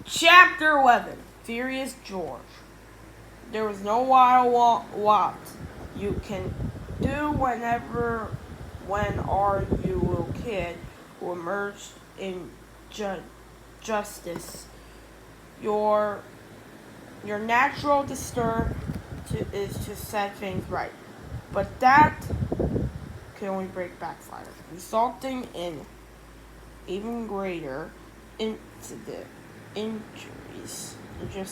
Chapter 11 Furious George. There was no wild what you can do when are you little kid who emerged in justice. Your natural disturb is to set things right. But that can only break backfire, resulting in even greater injuries. The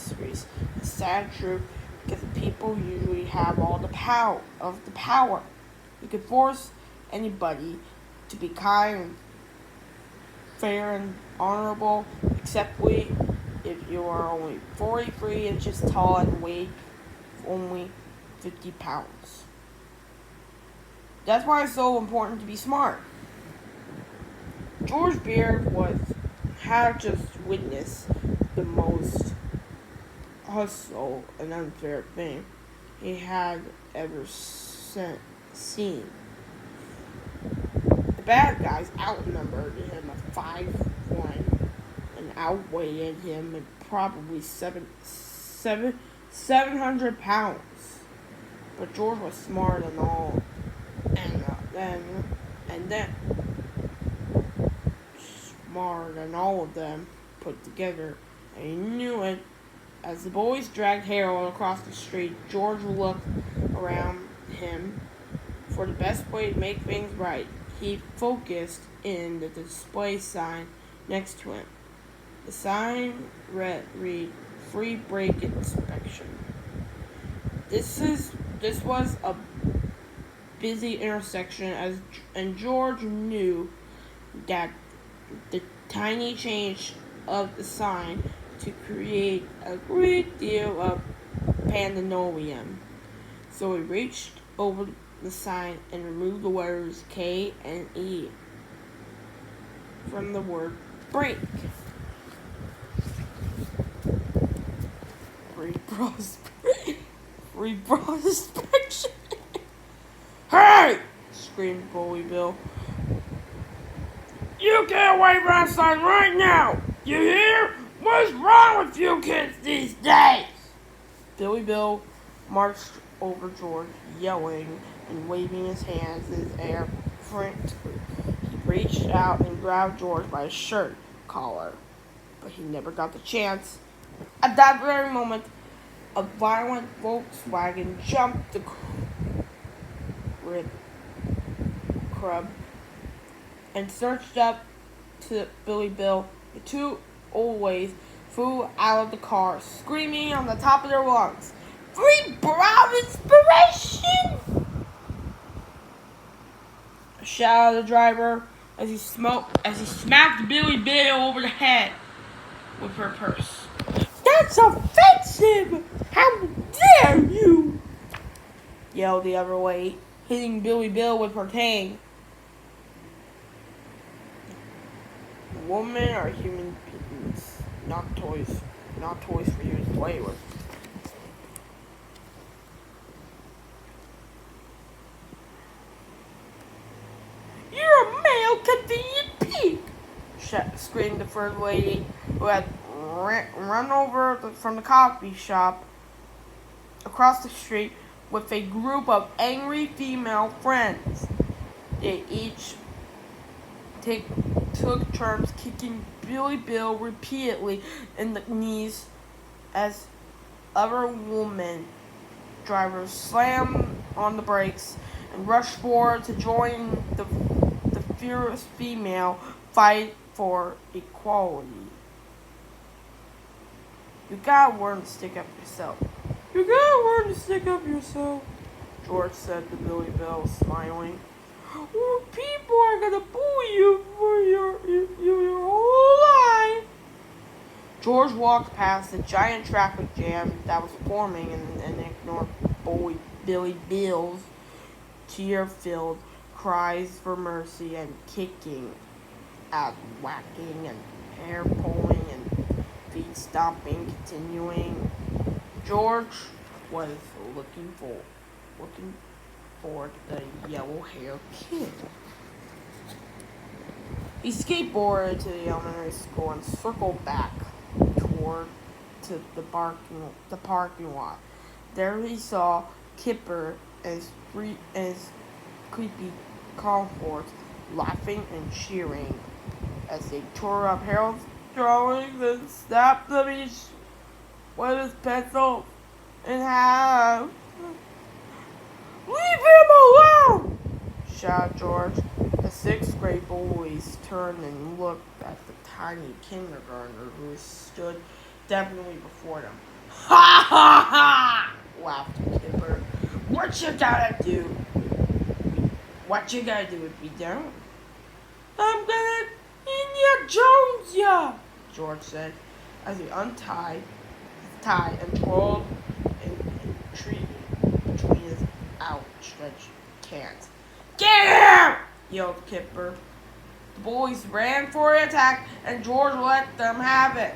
sad truth, because people usually have all the power. You can force anybody to be kind, fair, and honorable, except if you are only 43 inches tall and weigh only 50 pounds. That's why it's so important to be smart. George Beard had just witnessed the most hustle and unfair thing he had ever seen. The bad guys outnumbered him at 5-1 and outweighed him at probably 700 pounds. But George was smarter than all, and then smarter than all of them put together, and he knew it. As the boys dragged Harold across the street, George looked around him for the best way to make things right. He focused in the display sign next to him. The sign read "Free Brake Inspection." This was a busy intersection, and George knew that the tiny change of the sign to create a great deal of pandemonium. So he reached over the sign and removed the letters K and E from the word brake. Inspection. Hey! Screamed Bully Bill. You get away from that sign right now! You hear? What's wrong with you kids these days? Billy Bill marched over George, yelling and waving his hands in the air frantically. He reached out and grabbed George by his shirt collar, but he never got the chance. At that very moment, a violent Volkswagen jumped the curb and surged up to Billy Bill. The two old ways flew out of the car, screaming on the top of their lungs, "Free brow inspiration!" shouted the driver as he smacked Billy Bill over the head with her purse. "That's offensive! How dare you!" yelled the other way, hitting Billy Bill with her cane. Women are human beings, not toys for you to play with. "You're a male convenient pig!" screamed the first lady, who had run over from the coffee shop across the street with a group of angry female friends. They each took turns kicking Billy Bill repeatedly in the knees as other women drivers slammed on the brakes and rushed forward to join the furious female fight for equality. You gotta learn to stick up yourself. George said to Billy Bill, smiling. "Or people are gonna bully you for your whole life." George walked past the giant traffic jam that was forming and ignored Billy Bill's tear-filled cries for mercy and kicking, whacking, and hair pulling and feet stomping continuing. George was looking for the yellow-haired kid. He skateboarded to the elementary school and circled back toward toward to the parking lot. There he saw Kipper and his creepy cohorts laughing and cheering as they tore up Harold's drawings and snapped them each with his pencil in half. "Leave him alone!" shouted George. The sixth grade boys turned and looked at the tiny kindergartner who stood definitely before them. "Ha ha ha!" laughed Kipper. "What you gotta do? What you gotta do if you don't?" "I'm gonna Indiana Jones ya!" George said, as he untied his tie and twirled and tree between his outstretched hands. "Get him!" yelled Kipper. The boys ran for the attack, and George let them have it.